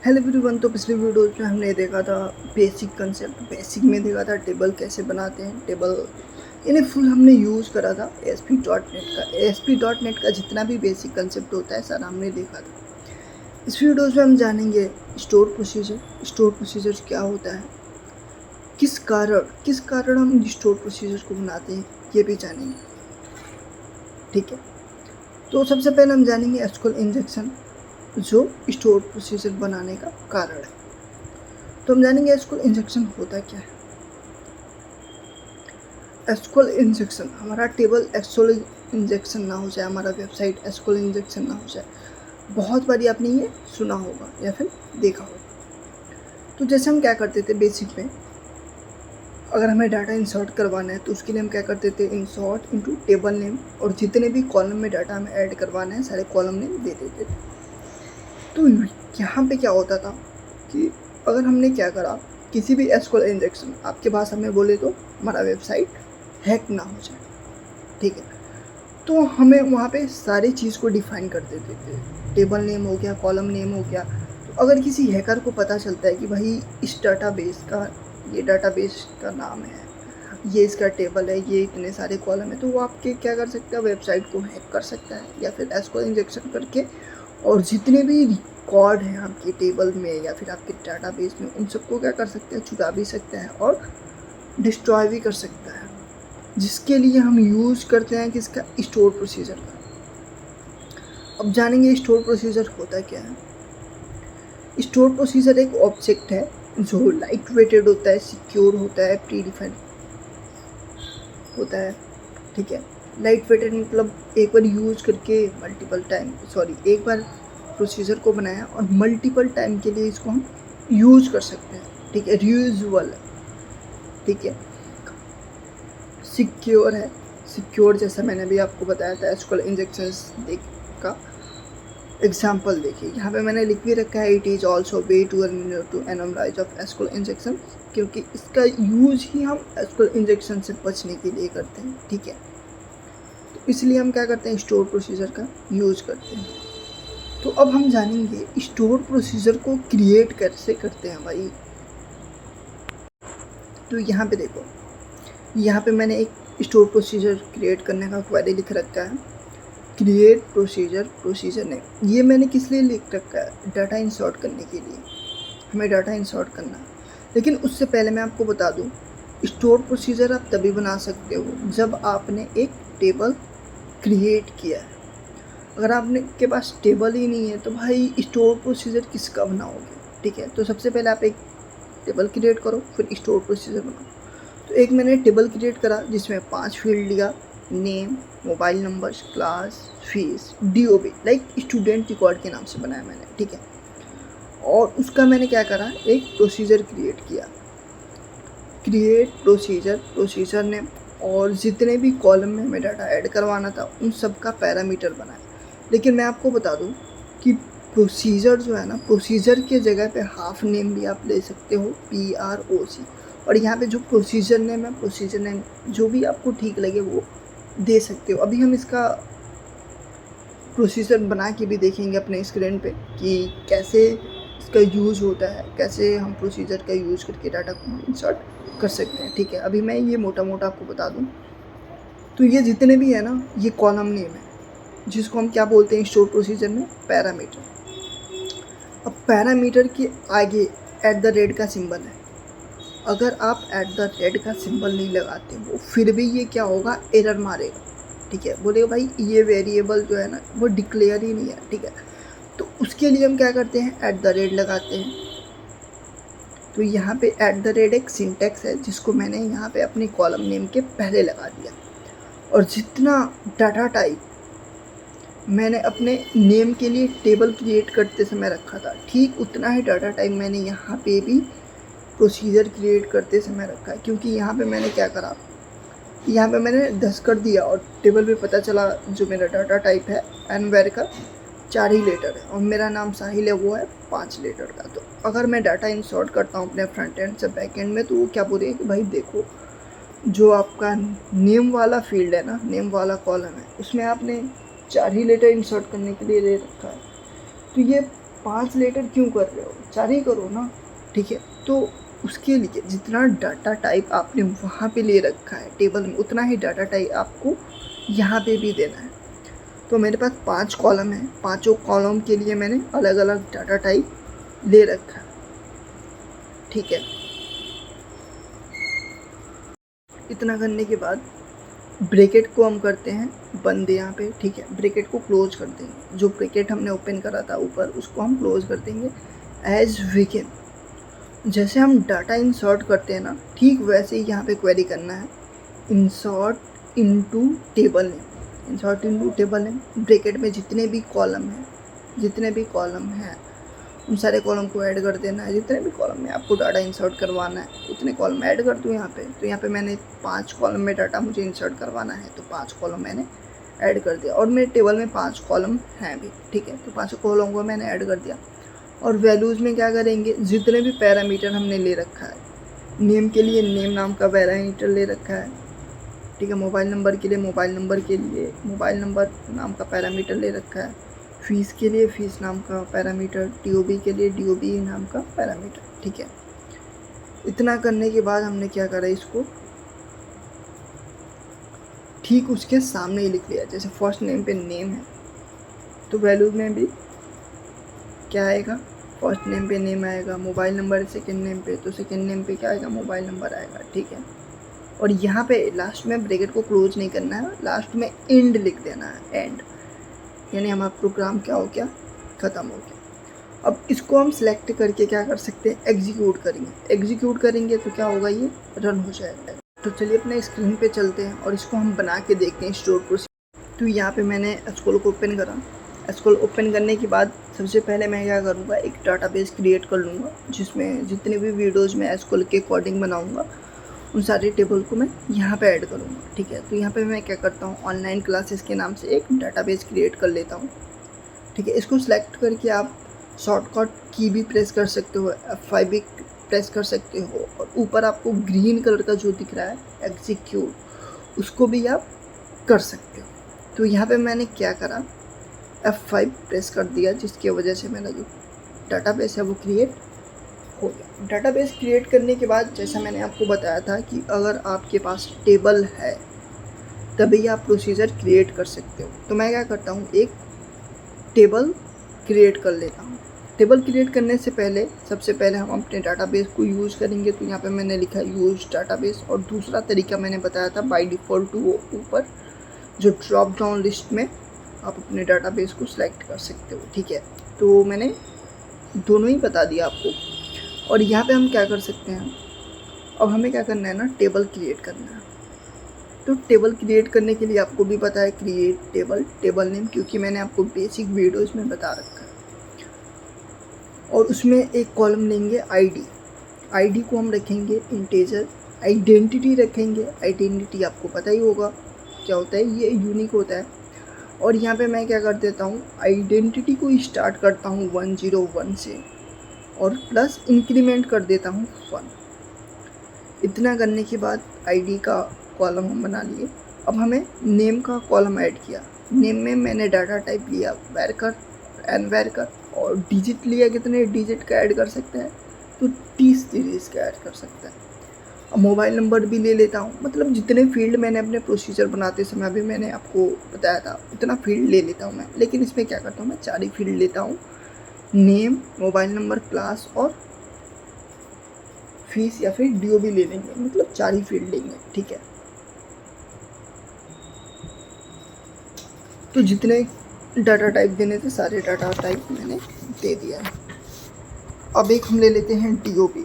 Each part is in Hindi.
Hello everyone. तो पिछले वीडियोज में हमने देखा था बेसिक कंसेप्ट। बेसिक में देखा था टेबल कैसे बनाते हैं। टेबल इन्हें फुल हमने यूज़ करा था ASP.NET का। ASP.NET का जितना भी बेसिक कंसेप्ट होता है सारा हमने देखा था। इस वीडियोज में हम जानेंगे स्टोर प्रोसीजर। स्टोर प्रोसीजर क्या होता है, किस कारण हम स्टोर प्रोसीजर को बनाते हैं, ये भी जानेंगे। ठीक है, तो सबसे पहले हम जानेंगे एसक्यूएल इंजेक्शन, जो स्टोर प्रोसीजर बनाने का कारण है। तो हम जानेंगे एसक्यूएल इंजेक्शन होता क्या है। एसक्यूएल इंजेक्शन, हमारा टेबल एसक्यूएल इंजेक्शन ना हो जाए, हमारा वेबसाइट एसक्यूएल इंजेक्शन ना हो जाए। बहुत बारी आपने ये सुना होगा या फिर देखा होगा। तो जैसे हम क्या करते थे बेसिक में, अगर हमें डाटा इंसर्ट करवाना है तो उसके लिए हम क्या करते थे, इंसर्ट इनटू टेबल नेम, और जितने भी कॉलम में डाटा हमें ऐड करवाना है सारे कॉलम नेम दे देते थे। तो यहाँ पे क्या होता था कि अगर हमने क्या करा, किसी भी एसक्यूएल इंजेक्शन आपके पास हमें बोले तो हमारा वेबसाइट हैक ना हो जाए। ठीक है, तो हमें वहाँ पे सारी चीज़ को डिफाइन कर देते थे। टेबल नेम हो गया, कॉलम नेम हो गया। तो अगर किसी हैकर को पता चलता है कि भाई इस डाटाबेस का, ये डाटाबेस का नाम है, ये इसका टेबल है, ये इतने सारे कॉलम है, तो वो आपके क्या कर सकता है, वेबसाइट को हैक कर सकता है या फिर एसक्यूएल इंजेक्शन करके, और जितने भी रिकॉर्ड हैं आपके टेबल में या फिर आपके डाटाबेस में, उन सबको क्या कर सकते हैं, चुरा भी सकता है और डिस्ट्रॉय भी कर सकता है। जिसके लिए हम यूज़ करते हैं किसका, स्टोर प्रोसीजर का। अब जानेंगे स्टोर प्रोसीजर होता क्या है। स्टोर प्रोसीजर एक ऑब्जेक्ट है जो लाइट वेटेड होता है, सिक्योर होता है, प्री डिफाइंड होता है। ठीक है, लाइट वेटेड मतलब एक बार यूज करके एक बार प्रोसीजर को बनाया और मल्टीपल टाइम के लिए इसको हम यूज कर सकते हैं। ठीक है, रीयूजेबल है। ठीक है, सिक्योर है। सिक्योर जैसा मैंने भी आपको बताया था एसक्यूएल इंजेक्शंस का एग्जाम्पल देखिए, यहाँ पे मैंने लिख भी रखा है, it is also way to analyse of SQL injection, क्योंकि इसका यूज ही हम एसक्यूएल इंजेक्शन से बचने के लिए करते हैं। ठीक है, तो इसलिए हम क्या करते हैं, स्टोर प्रोसीजर का यूज करते हैं। तो अब हम जानेंगे स्टोर प्रोसीजर को क्रिएट कैसे करते हैं भाई। तो यहाँ पे देखो, यहाँ पे मैंने एक स्टोर प्रोसीजर क्रिएट करने का क्वेरी लिख रखा है, क्रिएट प्रोसीजर नेम। ये मैंने किस लिए लिख रखा है, डाटा इंसर्ट करने के लिए, हमें डाटा इंसर्ट करना है। लेकिन उससे पहले मैं आपको बता दूँ, स्टोर प्रोसीजर आप तभी बना सकते हो जब आपने एक टेबल क्रिएट किया है। अगर आपने के पास टेबल ही नहीं है तो भाई स्टोर प्रोसीजर किसका बनाओगे। ठीक है, तो सबसे पहले आप एक टेबल क्रिएट करो, फिर स्टोर प्रोसीजर बनाओ। तो एक मैंने टेबल क्रिएट करा जिसमें 5 फील्ड लिया, name, mobile number, class, fees, DOB like student record के नाम से बनाया मैंने। ठीक है, और उसका मैंने क्या करा, एक प्रोसीजर क्रिएट किया, क्रिएट प्रोसीजर नेम, और जितने भी कॉलम में हमें डाटा ऐड करवाना था उन सब का पैरामीटर बनाया। लेकिन मैं आपको बता दूं कि प्रोसीजर जो है ना, प्रोसीजर के जगह पे हाफ नेम भी आप ले सकते हो, PROC। और यहाँ पे जो प्रोसीजर नेम है, प्रोसीजर नेम जो भी आपको ठीक लगे वो दे सकते हो। अभी हम इसका प्रोसीजर बना के भी देखेंगे अपने स्क्रीन पे कि कैसे इसका यूज़ होता है, कैसे हम प्रोसीजर का यूज़ करके डाटा को इंसर्ट कर सकते हैं। ठीक है, अभी मैं ये मोटा मोटा आपको बता दूँ। तो ये जितने भी है ना, ये कॉलम नेम है जिसको हम क्या बोलते हैं स्टोर प्रोसीजर में, पैरामीटर। अब पैरामीटर के आगे @ का सिंबल है। अगर आप @ का सिंबल नहीं लगाते हो फिर भी ये क्या होगा, एरर मारेगा। ठीक है, बोलेगा भाई ये वेरिएबल जो है ना वो डिक्लेयर ही नहीं है। ठीक है, तो उसके लिए हम क्या करते हैं, @ लगाते हैं। तो यहाँ पे @ एक सिंटैक्स है जिसको मैंने यहाँ पे अपनी कॉलम नेम के पहले लगा दिया, और जितना डाटा टाइप मैंने अपने नेम के लिए टेबल क्रिएट करते समय रखा था, ठीक उतना ही डाटा टाइप मैंने यहाँ पे भी प्रोसीजर क्रिएट करते समय रखा है। क्योंकि यहाँ पे मैंने क्या करा, यहाँ पे मैंने 10 कर दिया और टेबल पे पता चला जो मेरा डाटा टाइप है एनवेर का 4 ही लेटर है, और मेरा नाम साहिल है वो है 5 लेटर का। तो अगर मैं डाटा इंसर्ट करता हूँ अपने फ्रंट एंड से बैक एंड में, तो वो क्या बोलेगा कि भाई देखो जो आपका नेम वाला फील्ड है ना, नेम वाला कॉलम है, उसमें आपने 4 ही लेटर इंसर्ट करने के लिए ले रखा है। तो ये 5 लेटर क्यों कर रहे हो, 4 ही करो ना, ठीक है। तो उसके लिए जितना डाटा टाइप आपने वहाँ पे ले रखा है टेबल में, उतना ही डाटा टाइप आपको यहाँ पे भी देना है। तो मेरे पास 5 कॉलम है, पाँचों कॉलम के लिए मैंने अलग अलग डाटा टाइप ले रखा है, ठीक है। इतना करने के बाद ब्रैकेट को हम करते हैं बंद यहाँ पे, ठीक है। ब्रैकेट को क्लोज कर देंगे, जो ब्रैकेट हमने ओपन करा था ऊपर उसको हम क्लोज कर देंगे। एज वीकेन, जैसे हम डाटा इंसर्ट करते हैं ना, ठीक वैसे ही यहाँ पे क्वेरी करना है, insert into table name. Insert into table name, bracket में जितने भी कॉलम हैं उन सारे कॉलम को ऐड कर देना है। जितने भी कॉलम में आपको डाटा इंसर्ट करवाना है उतने कॉलम ऐड कर दूँ यहाँ पे। तो यहाँ पे मैंने 5 कॉलम में डाटा मुझे इंसर्ट करवाना है, तो 5 कॉलम मैंने ऐड कर दिया। और मेरे टेबल में 5 कॉलम हैं भी, ठीक है। तो 5 कॉलम को मैंने ऐड कर दिया। और वैल्यूज़ में क्या करेंगे, जितने भी पैरामीटर हमने ले रखा है, नेम के लिए नेम नाम का पैरामीटर ले रखा है, ठीक है। मोबाइल नंबर के लिए मोबाइल नंबर नाम का पैरामीटर ले रखा है। फ़ीस के लिए फ़ीस नाम का पैरामीटर, DOB के लिए DOB नाम का पैरामीटर, ठीक है। इतना करने के बाद हमने क्या करा, इसको ठीक उसके सामने ही लिख लिया। जैसे फर्स्ट नेम पे नेम है तो वैल्यू में भी क्या आएगा, फर्स्ट नेम पे नेम आएगा। मोबाइल नंबर सेकेंड नेम पे, तो सेकेंड नेम पे क्या आएगा, मोबाइल नंबर आएगा, ठीक है। और यहाँ पे लास्ट में ब्रैकेट को क्लोज नहीं करना है, लास्ट में एंड लिख देना है, एंड, यानी हमारा प्रोग्राम क्या हो गया, ख़त्म हो गया। अब इसको हम सिलेक्ट करके क्या कर सकते हैं, एग्जीक्यूट करेंगे तो क्या होगा, ये रन हो जाएगा। तो चलिए अपने स्क्रीन पे चलते हैं और इसको हम बना के देखते हैं स्टोर प्रोसीजर। तो यहाँ पे मैंने एसक्यूएल को ओपन करा। एसक्यूएल ओपन करने के बाद सबसे पहले मैं क्या करूँगा, एक डाटाबेस क्रिएट कर लूँगा जिसमें जितने भी वीडियोज़ में एसक्यूएल के अकॉर्डिंग बनाऊँगा उन सारे टेबल को मैं यहाँ पे ऐड करूँगा, ठीक है। तो यहाँ पे मैं क्या करता हूँ, ऑनलाइन क्लासेस के नाम से एक डाटाबेस क्रिएट कर लेता हूँ, ठीक है। इसको सिलेक्ट करके आप शॉर्टकट की भी प्रेस कर सकते हो, F5 भी प्रेस कर सकते हो। और ऊपर आपको ग्रीन कलर का जो दिख रहा है एग्जीक्यूट, उसको भी आप कर सकते हो। तो यहाँ पे मैंने क्या करा, F5 प्रेस कर दिया, जिसकी वजह से मेरा जो डाटाबेस है वो क्रिएट हो गया। डाटाबेस क्रिएट करने के बाद जैसा मैंने आपको बताया था कि अगर आपके पास टेबल है तभी आप प्रोसीजर क्रिएट कर सकते हो। तो मैं क्या करता हूँ, एक टेबल क्रिएट कर लेता हूँ। टेबल क्रिएट करने से पहले सबसे पहले हम अपने डाटाबेस को यूज़ करेंगे। तो यहाँ पे मैंने लिखा यूज़ डाटाबेस, और दूसरा तरीका मैंने बताया था बाय डिफ़ॉल्ट वो ऊपर जो ड्रॉप डाउन लिस्ट में आप अपने डाटाबेस को सिलेक्ट कर सकते हो, ठीक है। तो मैंने दोनों ही बता दिया आपको। और यहाँ पे हम क्या कर सकते हैं, अब हमें क्या करना है ना, टेबल क्रिएट करना है। तो टेबल क्रिएट करने के लिए आपको भी पता है क्रिएट टेबल नेम, क्योंकि मैंने आपको बेसिक वीडियोस में बता रखा है। और उसमें एक कॉलम लेंगे आईडी को हम रखेंगे इंटीजर, आइडेंटिटी रखेंगे। आइडेंटिटी आपको पता ही होगा क्या होता है, ये यूनिक होता है। और यहाँ पे मैं क्या कर देता हूँ, आइडेंटिटी को स्टार्ट करता हूँ 101 से और प्लस इंक्रीमेंट कर देता हूँ 1। इतना करने के बाद आईडी का कॉलम हम बना लिए। अब हमें नेम का कॉलम ऐड किया। नेम में मैंने डाटा टाइप लिया वैरकर, एनवैरकर, और डिजिट लिया, कितने डिजिट का ऐड कर सकते हैं, तो 30 सीरीज़ का ऐड कर सकते हैं। अब मोबाइल नंबर भी ले लेता हूँ, मतलब जितने फील्ड मैंने अपने प्रोसीजर बनाते समय अभी मैंने आपको बताया था उतना फील्ड ले लेता हूँ मैं। लेकिन इसमें क्या करता हूँ, मैं 4 ही फील्ड लेता हूँ, नेम, मोबाइल नंबर, क्लास और फीस या फिर DOB ले लेंगे, मतलब 4 ही फील्ड लेंगे, ठीक है। तो जितने डाटा टाइप देने थे सारे डाटा टाइप मैंने दे दिया है। अब एक हम ले लेते हैं DOB।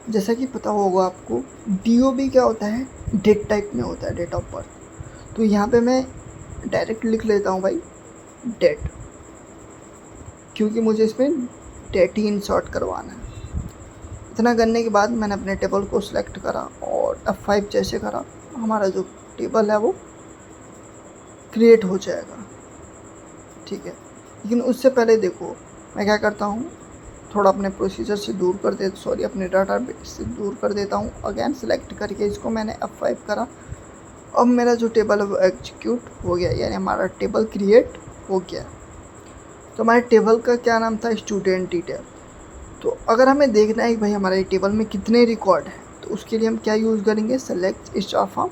जैसा कि पता होगा आपको, DOB क्या होता है, डेट टाइप में होता है, डेट ऑफ बर्थ। तो यहाँ पे मैं डायरेक्ट लिख लेता हूँ भाई डेट, क्योंकि मुझे इसमें डेट ही इंसर्ट करवाना है। इतना करने के बाद मैंने अपने टेबल को सिलेक्ट करा और F5 जैसे करा, हमारा जो टेबल है वो क्रिएट हो जाएगा, ठीक है। लेकिन उससे पहले देखो मैं क्या करता हूँ, थोड़ा अपने प्रोसीजर से दूर कर दे अपने डाटाबेस से दूर कर देता हूँ। अगेन सेलेक्ट करके इसको मैंने F5 करा। अब मेरा जो टेबल है वो एग्जीक्यूट हो गया, यानी हमारा टेबल क्रिएट हो गया। तो हमारे टेबल का क्या नाम था, स्टूडेंट डिटेल। तो अगर हमें देखना है कि भाई हमारे टेबल में कितने रिकॉर्ड हैं, तो उसके लिए हम क्या यूज़ करेंगे, select star from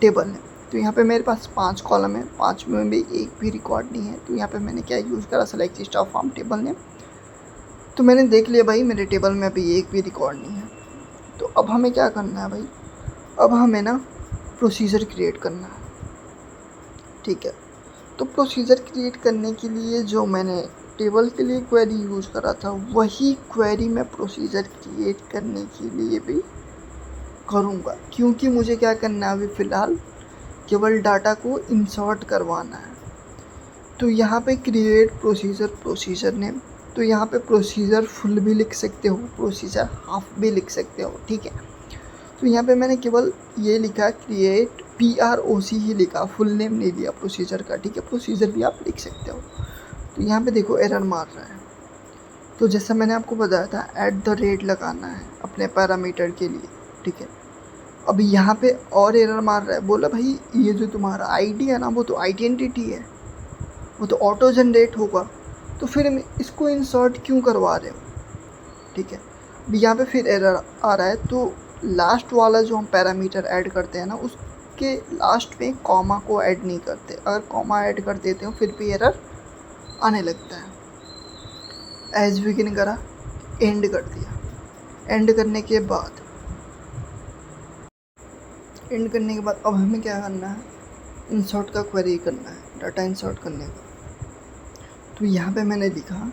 table name. तो यहाँ पे मेरे पास 5 कॉलम है, 5 में भी एक भी रिकॉर्ड नहीं है, तो यहाँ पे मैंने क्या यूज़ करा, select star from table name. तो मैंने देख लिया भाई मेरे टेबल में अभी एक भी रिकॉर्ड नहीं है। तो अब हमें क्या करना है भाई, अब हमें ना प्रोसीजर क्रिएट करना है, ठीक है। तो प्रोसीजर क्रिएट करने के लिए जो मैंने टेबल के लिए क्वेरी यूज़ करा था, वही क्वेरी मैं प्रोसीजर क्रिएट करने के लिए भी करूँगा, क्योंकि मुझे क्या करना है अभी फ़िलहाल, केवल डाटा को इंसर्ट करवाना है। तो यहाँ पे क्रिएट प्रोसीजर नेम, तो यहाँ पे प्रोसीजर फुल भी लिख सकते हो, प्रोसीजर हाफ भी लिख सकते हो, ठीक है। तो यहाँ पे मैंने केवल ये लिखा क्रिएट PROC ही लिखा, फुल नेम नहीं लिया प्रोसीजर का, ठीक है। प्रोसीजर भी आप लिख सकते हो। तो यहाँ पे देखो एरर मार रहा है, तो जैसा मैंने आपको बताया था @ लगाना है अपने पैरामीटर के लिए, ठीक है। अब यहाँ पे और एरर मार रहा है, बोला भाई ये जो तुम्हारा ID है ना, वो तो आइडेंटिटी है, वो तो ऑटो जनरेट होगा, तो फिर इसको इंसर्ट क्यों करवा रहे हो, ठीक है। अब यहाँ पे फिर एरर आ रहा है, तो लास्ट वाला जो हम पैरामीटर ऐड करते हैं ना, उसके लास्ट में कॉमा को ऐड नहीं करते। अगर कॉमा ऐड कर देते हो फिर भी एरर आने लगता है। एज बिगिन करा, एंड कर दिया। एंड करने के बाद अब हमें क्या करना है, इंसर्ट का क्वेरी करना है, डाटा इंसर्ट करने का। तो यहाँ पे मैंने लिखा,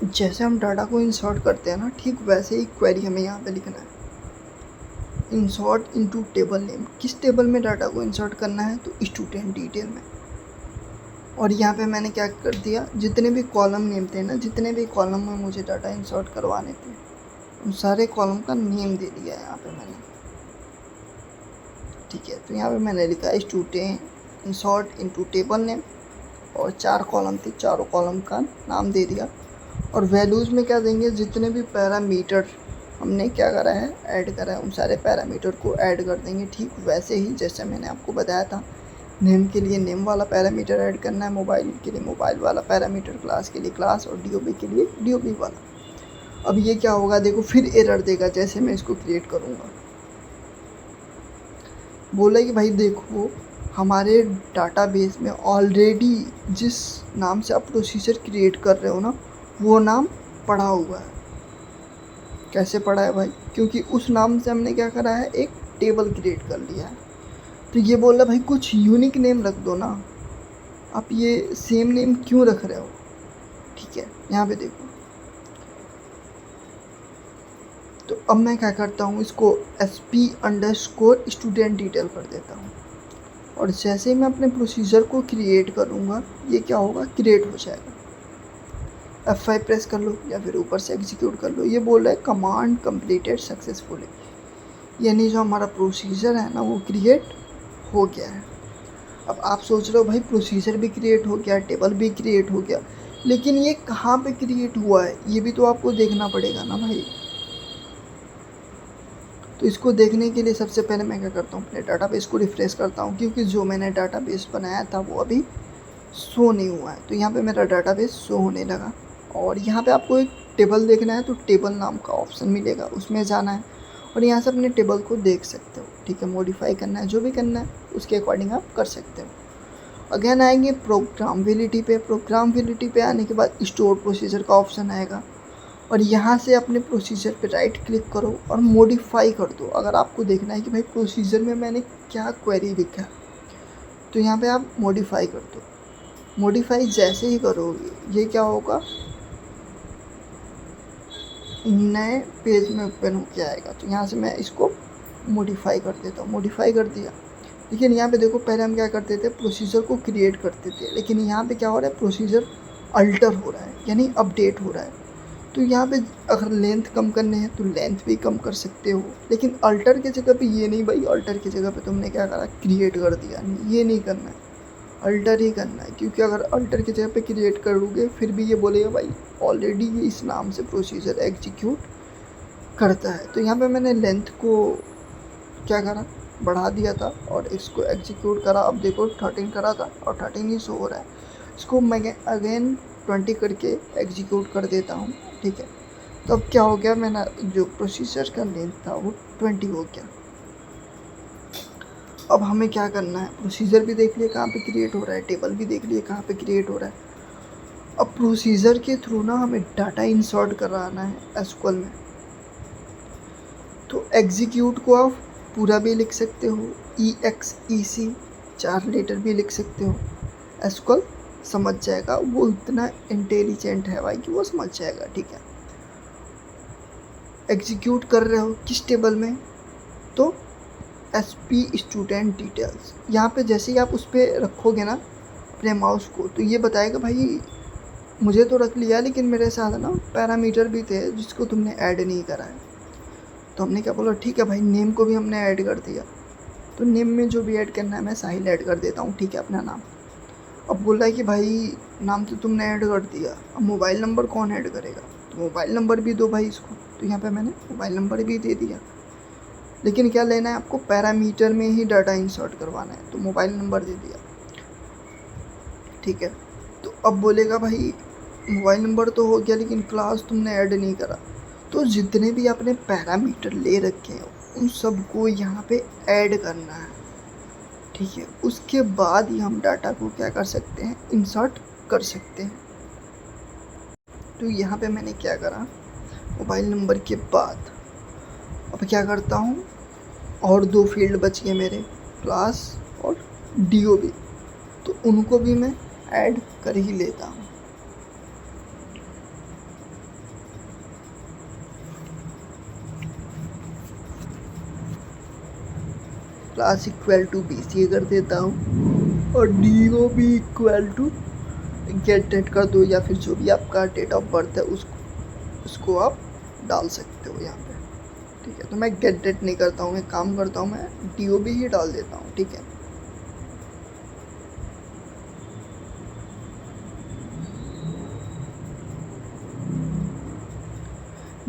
जैसे हम डाटा को इंसर्ट करते हैं ना, ठीक वैसे ही क्वेरी हमें यहाँ पे लिखना है, इंसर्ट इनटू टेबल नेम। किस टेबल में डाटा को इंसर्ट करना है, तो स्टूडेंट डिटेल में। और यहाँ पे मैंने क्या कर दिया, जितने भी कॉलम नेम थे ना, जितने भी कॉलम में मुझे डाटा इंसर्ट करवाने थे, उन सारे कॉलम का नेम दे दिया है यहाँ पे मैंने, ठीक है। तो यहाँ पे मैंने लिखा student insert into table name, और 4 कॉलम थे, चारों कॉलम का नाम दे दिया। और वैल्यूज़ में क्या देंगे, जितने भी पैरामीटर हमने क्या करा है, ऐड करा है, उन सारे पैरामीटर को ऐड कर देंगे, ठीक वैसे ही जैसे मैंने आपको बताया था। नेम के लिए नेम वाला पैरामीटर ऐड करना है, मोबाइल के लिए मोबाइल वाला पैरामीटर, क्लास के लिए क्लास, और DOB के लिए DOB वाला। अब ये क्या होगा, देखो फिर एरर देगा जैसे मैं इसको क्रिएट करूँगा। बोला कि भाई देखो हमारे डाटाबेस में ऑलरेडी जिस नाम से आप प्रोसीजर क्रिएट कर रहे हो ना, वो नाम पड़ा हुआ है। कैसे पड़ा है भाई, क्योंकि उस नाम से हमने क्या करा है, एक टेबल क्रिएट कर लिया है। तो ये बोल रहा भाई कुछ यूनिक नेम रख दो ना, आप ये सेम नेम क्यों रख रहे हो, ठीक है। यहाँ पे देखो, तो अब मैं क्या करता हूँ, इसको SP_student डिटेल कर देता हूँ। और जैसे ही मैं अपने प्रोसीजर को क्रिएट करूँगा, ये क्या होगा, क्रिएट हो जाएगा। F5 प्रेस कर लो या फिर ऊपर से एग्जीक्यूट कर लो। ये बोल रहा है कमांड कंप्लीटेड सक्सेसफुली, यानी जो हमारा प्रोसीजर है ना, वो क्रिएट हो गया है। अब आप सोच रहे हो भाई प्रोसीजर भी क्रिएट हो गया, टेबल भी क्रिएट हो गया, लेकिन ये कहाँ पे क्रिएट हुआ है, ये भी तो आपको देखना पड़ेगा ना भाई। तो इसको देखने के लिए सबसे पहले मैं क्या करता हूँ, अपने डाटाबेस को रिफ्रेश करता हूँ, क्योंकि जो मैंने डाटाबेस बनाया था वो अभी शो नहीं हुआ है। तो यहाँ पे मेरा डाटाबेस शो होने लगा, और यहाँ पे आपको एक टेबल देखना है, तो टेबल नाम का ऑप्शन मिलेगा, उसमें जाना है और यहाँ से अपने टेबल को देख सकते हो, ठीक है। मॉडिफाई करना है, जो भी करना है उसके अकॉर्डिंग आप कर सकते हो। अगेन आएंगे प्रोग्रामेबिलिटी पे। प्रोग्रामेबिलिटी पे आने के बाद स्टोर प्रोसीजर का ऑप्शन आएगा, और यहाँ से अपने प्रोसीजर पे राइट क्लिक करो और मॉडिफाई कर दो। अगर आपको देखना है कि भाई प्रोसीजर में मैंने क्या क्वेरी लिखा है, तो यहाँ पे आप मॉडिफाई कर दो। मॉडिफाई जैसे ही करोगे, ये क्या होगा, नए पेज में ओपन होके आएगा। तो यहाँ से मैं इसको मॉडिफाई कर देता हूँ, मॉडिफाई कर दिया। लेकिन यहाँ पे देखो, पहले हम क्या करते थे, प्रोसीजर को क्रिएट करते थे, लेकिन यहाँ पे क्या हो रहा है, प्रोसीजर अल्टर हो रहा है, यानी अपडेट हो रहा है। तो यहाँ पे अगर लेंथ कम करने हैं तो लेंथ भी कम कर सकते हो, लेकिन अल्टर की जगह पे ये नहीं भाई, अल्टर की जगह पे तुमने क्या करा, क्रिएट कर दिया। नहीं, ये नहीं करना है, अल्टर ही करना है, क्योंकि अगर अल्टर की जगह पे क्रिएट करोगे फिर भी ये बोलेगा भाई ऑलरेडी ये इस नाम से प्रोसीजर एग्जीक्यूट करता है। तो यहाँ पे मैंने लेंथ को क्या करा, बढ़ा दिया था और इसको एग्जीक्यूट करा। अब देखो 13 करा था और 13 ही शो हो रहा है। इसको मैं अगेन 20 करके एग्जीक्यूट कर देता हूँ, ठीक है। तो अब क्या हो गया, मेरा जो प्रोसीजर का लेंथ था वो 20 हो गया। अब हमें क्या करना है, प्रोसीजर भी देख लिए कहाँ पे क्रिएट हो रहा है, टेबल भी देख लिए कहाँ पे क्रिएट हो रहा है। अब प्रोसीजर के थ्रू ना हमें डाटा इंसर्ट कराना है एसक्यूएल में। तो एग्जीक्यूट को आप पूरा भी लिख सकते हो, EXEC 4 लेटर भी लिख सकते हो, एसक्यूएल समझ जाएगा। वो इतना इंटेलिजेंट है भाई कि वो समझ जाएगा, ठीक है। एग्जीक्यूट कर रहे हो किस टेबल में, तो SP स्टूडेंट डिटेल्स। यहाँ पे जैसे ही आप उस पर रखोगे ना अपने माउस को, तो ये बताएगा भाई मुझे तो रख लिया, लेकिन मेरे साथ ना पैरामीटर भी थे जिसको तुमने ऐड नहीं करा है। तो हमने क्या बोला, ठीक है भाई, नेम को भी हमने ऐड कर दिया। तो नेम में जो भी ऐड करना है मैं साहिल ऐड कर देता हूँ, ठीक है, अपना नाम। अब बोल रहा है कि भाई नाम तो तुमने ऐड कर दिया, अब मोबाइल नंबर कौन ऐड करेगा, तो मोबाइल नंबर भी दो भाई इसको। तो यहाँ पे मैंने मोबाइल नंबर भी दे दिया, लेकिन क्या लेना है आपको, पैरामीटर में ही डाटा इंसर्ट करवाना है, तो मोबाइल नंबर दे दिया, ठीक है। तो अब बोलेगा भाई मोबाइल नंबर तो हो गया, लेकिन क्लास तुमने ऐड नहीं करा। तो जितने भी आपने पैरामीटर ले रखे हैं उन सबको यहाँ पे ऐड करना है, ठीक है। उसके बाद ही हम डाटा को क्या कर सकते हैं, इंसर्ट कर सकते हैं। तो यहाँ पे मैंने क्या करा, मोबाइल नंबर के बाद अब क्या करता हूँ, और 2 फील्ड बच गए मेरे, क्लास और DOB, तो उनको भी मैं ऐड कर ही लेता हूँ। क्लास इक्वल टू BCA कर देता हूँ और DOB equal to get date कर दो, या फिर जो भी आपका डेट ऑफ बर्थ है उसको आप डाल सकते हो यहाँ पे, ठीक है। तो मैं गेट डेट नहीं करता हूँ, मैं काम करता हूँ, मैं DOB ही डाल देता हूँ, ठीक है।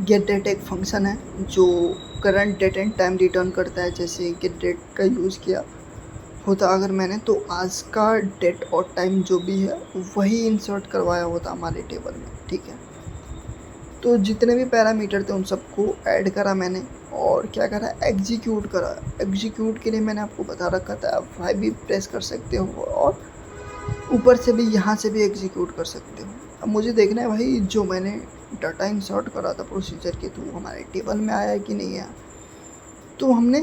गेट डेट एक फंक्शन है जो current date and time return करता है। जैसे गेट डेट का यूज़ किया होता अगर मैंने, तो आज का डेट और टाइम जो भी है वही इंसर्ट करवाया होता हमारे टेबल में, ठीक है। तो जितने भी पैरामीटर थे उन सबको ऐड करा मैंने, और क्या करा, एग्जीक्यूट करा। एग्जीक्यूट के लिए मैंने आपको बता रखा था, आप 5 भी प्रेस कर सकते हो और ऊपर से भी यहाँ से भी एग्जीक्यूट कर सकते हो। अब मुझे देखना है भाई जो मैंने डाटा इंसर्ट करा था प्रोसीजर के थ्रू हमारे टेबल में आया है कि नहीं आया। तो हमने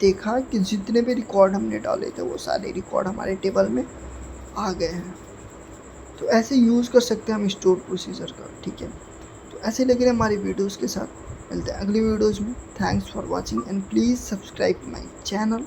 देखा कि जितने भी रिकॉर्ड हमने डाले थे वो सारे रिकॉर्ड हमारे टेबल में आ गए हैं। तो ऐसे यूज़ कर सकते हैं हम स्टोर प्रोसीजर का, ठीक है। तो ऐसे लगे रहे हमारी वीडियोज़ के साथ, मिलते हैं अगली वीडियोज़ में। Thanks for watching and please subscribe my channel.